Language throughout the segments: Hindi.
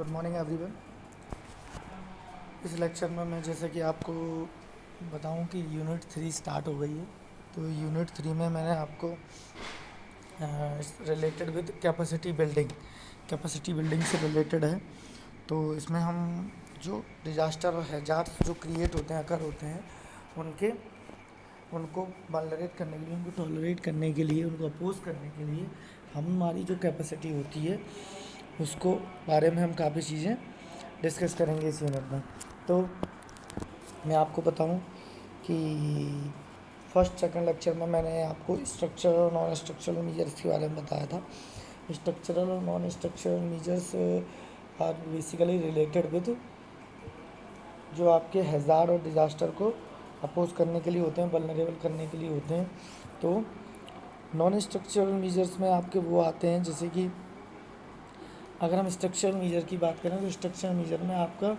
Good morning everyone. इस लेक्चर में मैं जैसे कि आपको बताऊं कि यूनिट 3 स्टार्ट हो गई है। तो यूनिट 3 में मैंने आपको रिलेटेड विद कैपेसिटी बिल्डिंग से रिलेटेड है। तो इसमें हम जो डिजास्टर और हैजार्ड्स जो क्रिएट होते हैं, अकर होते हैं, उनके उनको वल्नरेट करने के लिए, उनको टॉलरेट करने के लिए, उनको अपोज करने के लिए हमारी जो कैपेसिटी होती है उसको बारे में हम काफ़ी चीज़ें डिस्कस करेंगे इस यूनिट में। तो मैं आपको बताऊं कि फर्स्ट सेकंड लेक्चर में मैंने आपको स्ट्रक्चरल और नॉन स्ट्रक्चरल मेजर्स के बारे में बताया था। स्ट्रक्चरल और non structural measures are basically related with जो आपके हैजार्ड और डिजास्टर को अपोज करने के लिए होते हैं, वल्नरेबल करने के लिए होते हैं। तो नॉन स्ट्रक्चरल मेजर्स में आपके वो आते हैं, जैसे कि अगर हम स्ट्रक्चरल मेजर की बात करें तो स्ट्रक्चरल मेजर में आपका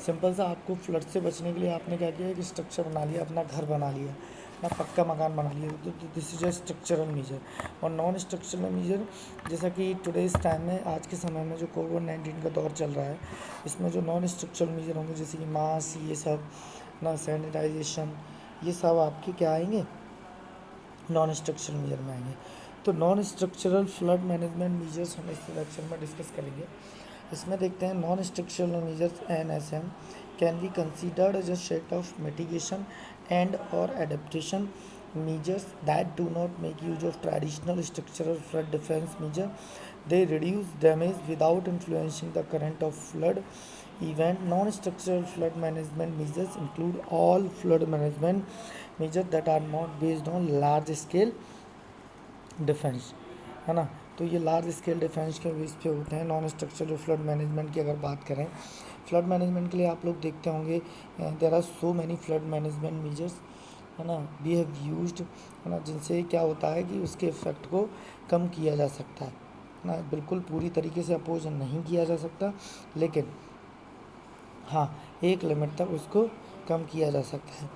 सिंपल सा, आपको फ्लड से बचने के लिए आपने क्या किया कि स्ट्रक्चर बना लिया, अपना घर बना लिया, अपना पक्का मकान बना लिया। तो this is a structural measure. और नॉन स्ट्रक्चरल मेजर जैसा कि टुडेज टाइम में, आज के समय में जो कोविड-19 का दौर चल रहा है, इसमें जो नॉन स्ट्रक्चरल मेजर होंगे जैसे कि मास्क, ये सब ना, सैनिटाइजेशन, ये सब आपके क्या आएंगे, नॉन स्ट्रक्चरल मेजर में आएंगे। तो non structural flood management measures हम इस लेक्चर में डिस्कस करेंगे। इसमें देखते हैं non structural measures NSM can be considered as a set of mitigation and और adaptation measures that do not make use of traditional structural flood defense measure. They reduce damage without influencing the current of flood event. Non-structural flood management measures include all flood management measures that are not based on large scale defence, है ना। तो ये लार्ज स्केल डिफेंस के बेस पे होते हैं नॉन स्ट्रक्चरल फ्लड मैनेजमेंट की। अगर बात करें फ्लड मैनेजमेंट के लिए, आप लोग देखते होंगे there are so many flood management measures, है ना, वी हैव यूज्ड, है ना, जिनसे क्या होता है कि उसके इफ़ेक्ट को कम किया जा सकता है ना। बिल्कुल पूरी तरीके से अपोज नहीं किया जा सकता, लेकिन हाँ, एक लिमिट तक उसको कम किया जा सकता है।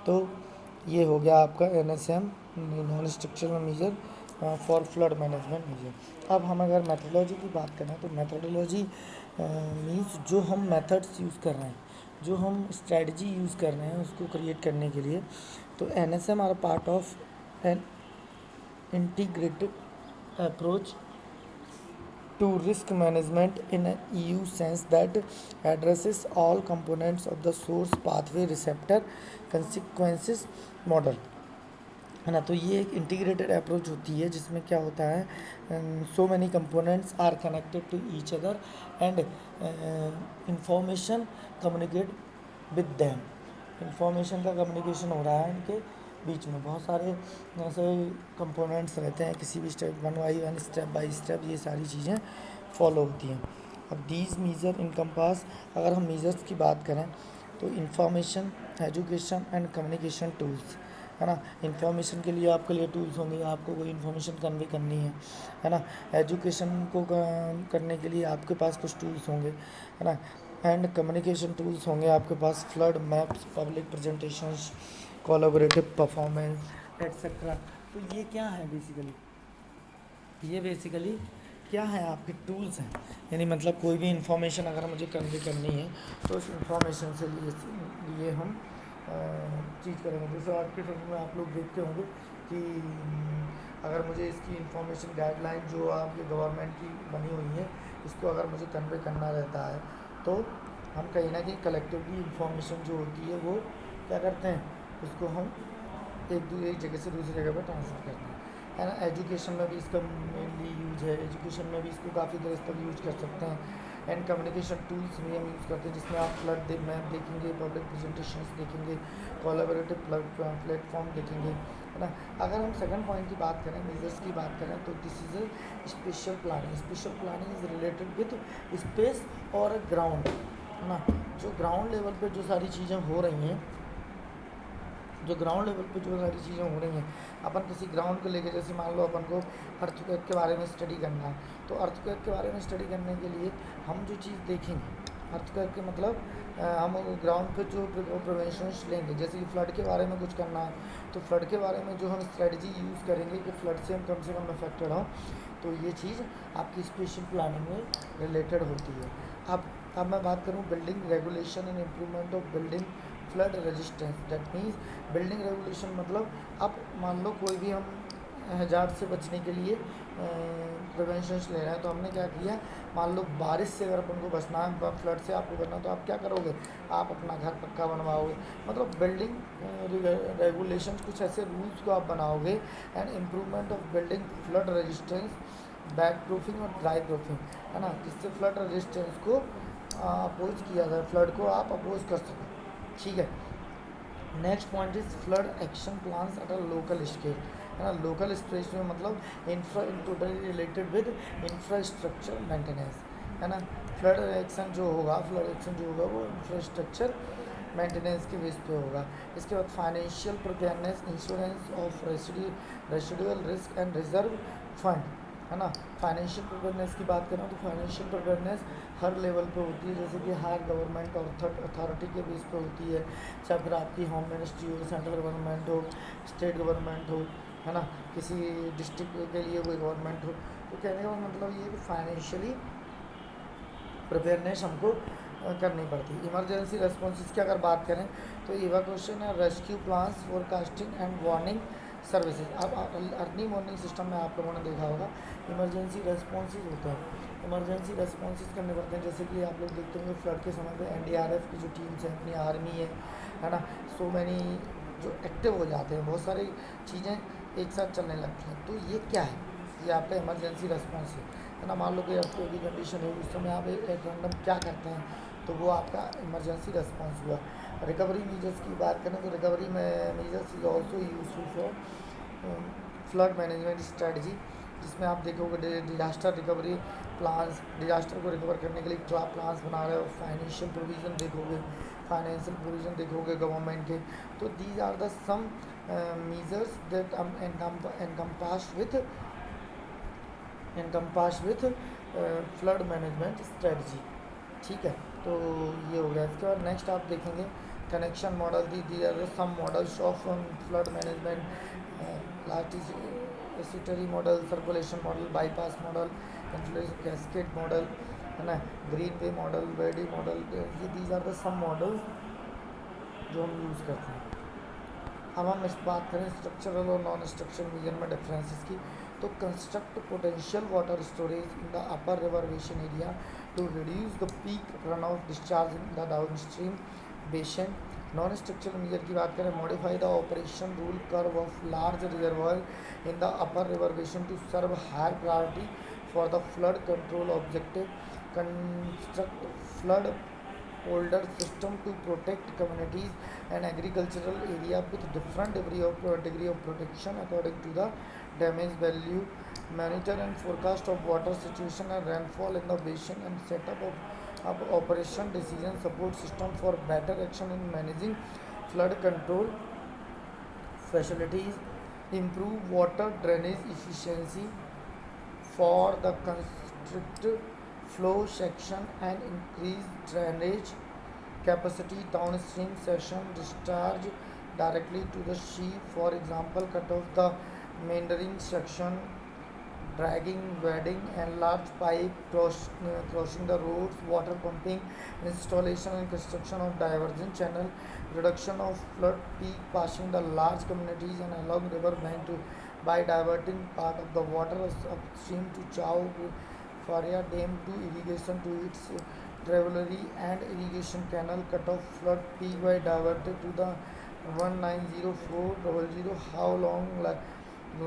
तो ये हो गया आपका NSM, non structural measure for flood management measure. अब हम अगर मेथडोलॉजी की बात करें तो मेथडोलॉजी मीन्स जो हम मेथड्स यूज़ कर रहे हैं, जो हम स्ट्रेटजी यूज़ कर रहे हैं उसको क्रिएट करने के लिए। तो NSM are part of an integrated approach to risk management in a EU sense that addresses all components of the source pathway receptor consequences model, है ना। तो ये एक इंटीग्रेटेड अप्रोच होती है जिसमें क्या होता है, so many components are connected to each other and information communicate with them. Information का कम्युनिकेशन हो रहा है इनके बीच में। बहुत सारे ऐसे कंपोनेंट्स रहते हैं, किसी भी step one step by step ये सारी चीज़ें फॉलो होती हैं। अब दीज मेजर इनकम्पास, अगर हम मेजर्स की बात करें तो information, education and communication tools, है ना। इंफॉर्मेशन के लिए आपके लिए टूल्स होंगे, आपको कोई इन्फॉर्मेशन कन्वे करनी है ना। एजुकेशन को करने के लिए आपके पास कुछ टूल्स होंगे, है ना। एंड कम्युनिकेशन टूल्स होंगे आपके पास, flood maps, public presentations, collaborative performance etcetera. तो ये क्या है बेसिकली, ये बेसिकली क्या है, आपके टूल्स हैं। यानी मतलब कोई भी इंफॉर्मेशन अगर मुझे कन्वे करनी है तो उस इंफॉर्मेशन से लिए हम चीज़ करेंगे। जैसे आज के समय में आप लोग देखते होंगे कि अगर मुझे इसकी इंफॉर्मेशन गाइडलाइन जो आपके गवर्नमेंट की बनी हुई है, इसको अगर मुझे कन्वे करना रहता है तो हम कहीं ना कहीं कलेक्टिवली इंफॉर्मेशन जो होती है वो क्या करते हैं, उसको हम एक जगह से दूसरी जगह पर ट्रांसफ़र करते हैं, है ना। एजुकेशन में भी इसका मेनली यूज है, एजुकेशन में भी इसको काफ़ी देर तक यूज कर सकते हैं। एंड कम्युनिकेशन टूल्स भी हम यूज़ करते हैं जिसमें आप फ्लड मैप देखेंगे, पब्लिक प्रेजेंटेशंस देखेंगे, कोलैबोरेटिव प्लेटफॉर्म देखेंगे, है ना। अगर हम सेकंड पॉइंट की बात करें, मेजर्स की बात करें, तो this is a special planning. Special planning is related with space और ग्राउंड, है ना। जो ग्राउंड लेवल पे जो सारी चीज़ें हो रही हैं, जो ग्राउंड लेवल पे जो सारी चीज़ें हो रही हैं, अपन किसी ग्राउंड को लेके, जैसे मान लो अपन को अर्थक्वेक के बारे में स्टडी करना है, तो अर्थक्वेक के बारे में स्टडी करने के लिए हम जो चीज़ देखेंगे, अर्थक्वेक के मतलब हम ग्राउंड पे जो प्रिवेंशंस लेंगे, जैसे कि फ्लड के बारे में कुछ करना है तो फ्लड के बारे में जो हम स्ट्रेटजी यूज़ करेंगे कि फ्लड से हम कम अफेक्टेड हों, तो ये चीज़ आपकी स्पेशल प्लानिंग में रिलेटेड होती है। अब मैं बात करूँ building regulation and improvement of building flood resistance. That means building regulation मतलब अब मान लो कोई भी हम हज़ार से बचने के लिए प्रिवेंशंस ले रहे हैं, तो हमने क्या किया, मान लो बारिश से अगर अपन को बचना है, फ्लड से आपको बचना, तो आप क्या करोगे, आप अपना घर पक्का बनवाओगे। मतलब बिल्डिंग रेगुलेशन कुछ ऐसे रूल्स को आप बनाओगे and improvement of building flood resistance, back proofing और ड्राई प्रूफिंग, है ना, जिससे फ्लड रेजिस्टेंस को अपोज किया जाए, फ्लड को आप अपोज कर सकें। ठीक है। Next point is flood action plans at a local scale, है ना। लोकल स्टेज में मतलब infra totally related with infrastructure maintenance, है ना। फ्लड एक्शन जो होगा वो इंफ्रास्ट्रक्चर मेंटेनेंस के बेस पे होगा। इसके बाद financial preparedness, insurance of residual risk and reserve fund, है ना। फाइनेंशियल प्रिपेयरनेस की बात करें तो फाइनेंशियल प्रिपेयरनेस हर लेवल पे होती है, जैसे कि हायर गवर्नमेंट और अथॉरिटी के बेस पे होती है, चाहे फिर आपकी होम मिनिस्ट्री हो, सेंट्रल गवर्नमेंट हो, स्टेट गवर्नमेंट हो, है ना, किसी डिस्ट्रिक्ट के लिए कोई गवर्नमेंट हो। तो कहने का मतलब ये कि फाइनेंशियली प्रिपेयरनेस हमको करनी पड़ती है। इमरजेंसी रेस्पॉन्सेज की अगर बात करें तो इवैक्यूएशन है, rescue plans, forecasting and warning services. अब अर्ली वार्निंग सिस्टम में आप लोगों ने देखा होगा इमरजेंसी रेस्पॉन्सेज होता है, इमरजेंसी रेस्पॉन्सेज करने पड़ते हैं। जैसे कि आप लोग देखते होंगे फ्लड के समय पे एनडीआरएफ की जो टीम्स हैं, अपनी आर्मी है ना, सो मैनी जो एक्टिव हो जाते हैं, बहुत सारी चीज़ें एक साथ चलने लगती हैं। तो ये क्या है, ये आपका इमरजेंसी रेस्पॉन्स है ना। मान लो कि आपको कोई कंडीशन है, उस समय आप एक रैंडम क्या करते हैं, तो वो आपका इमरजेंसी रेस्पॉन्स हुआ। रिकवरी मीजर्स की बात करें तो रिकवरी में measures is also useful for flood management strategy, जिसमें आप देखोगे डिजास्टर रिकवरी प्लान्स, डिजास्टर को रिकवर करने के लिए क्या प्लान्स बना रहे हो, फाइनेंशियल प्रोविज़न देखोगे गवर्नमेंट के। तो these are the some measures that encompass with flood management strategy. ठीक है, तो ये हो गया। इसके बाद नेक्स्ट आप देखेंगे connection model, the are some models of flood management, last is estuary model, circulation model, bypass model, influence cascade model, है ना, green way model, wadi model, ये these are the some models जो हम यूज़ करते हैं। अब हम इस बात करें स्ट्रक्चरल और नॉन स्ट्रक्चरल मीजर में डिफरेंसेस की, तो construct potential water storage in the upper river basin area to reduce the peak runoff discharge in the downstream basin. Non structural measure की बात करें, modify the operation rule curve of large reservoir in the upper river basin to serve higher priority for the flood control objective, construct flood older system to protect communities and agricultural area with different degree of protection according to the damage value, monitor and forecast of water situation and rainfall in the basin and set up operation decision support system for better action in managing flood control facilities, improve water drainage efficiency for the constricted flow section and increase drainage capacity downstream section, discharge directly to the sea, for example cut off the meandering section, dragging, wading and large pipe crossing the roads, water pumping, installation and construction of diversion channel, reduction of flood peak passing the large communities and along river bank to by diverting part of the water upstream to Chao Phraya Dam to irrigation to its tributary and irrigation canal, cut off flood peak by diverted to the 190400 how long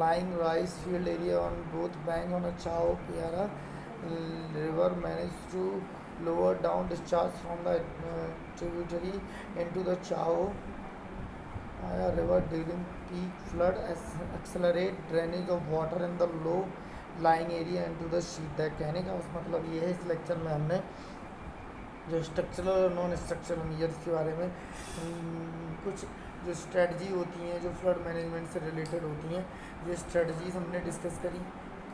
lying rice field area on both bank on a Chao Phraya river managed to lower down discharge from the tributary into the Chao river during peak flood, accelerate drainage of water in the low lying area into the sheet. कहने का उस मतलब ये है, इस लेक्चर में हमने जो स्ट्रक्चरल और नॉन स्ट्रक्चरल मीजर्स के बारे में कुछ जो स्ट्रेटजी होती हैं जो फ्लड मैनेजमेंट से रिलेटेड होती हैं, ये स्ट्रेटजीज़ हमने डिस्कस करी।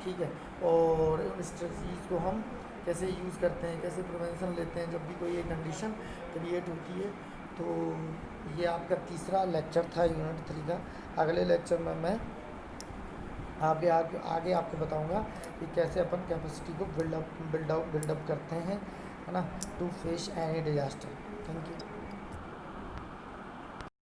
ठीक है, और उन स्ट्रेटजीज़ को हम कैसे यूज़ करते हैं, कैसे प्रिवेंशन लेते हैं जब भी कोई एक कंडीशन क्रिएट होती है। तो ये आपका तीसरा लेक्चर था यूनिट 3 का। अगले लेक्चर में मैं आगे आपको बताऊंगा कि कैसे अपन कैपेसिटी को बिल्डअप करते हैं, है ना, to face any disaster. Thank you.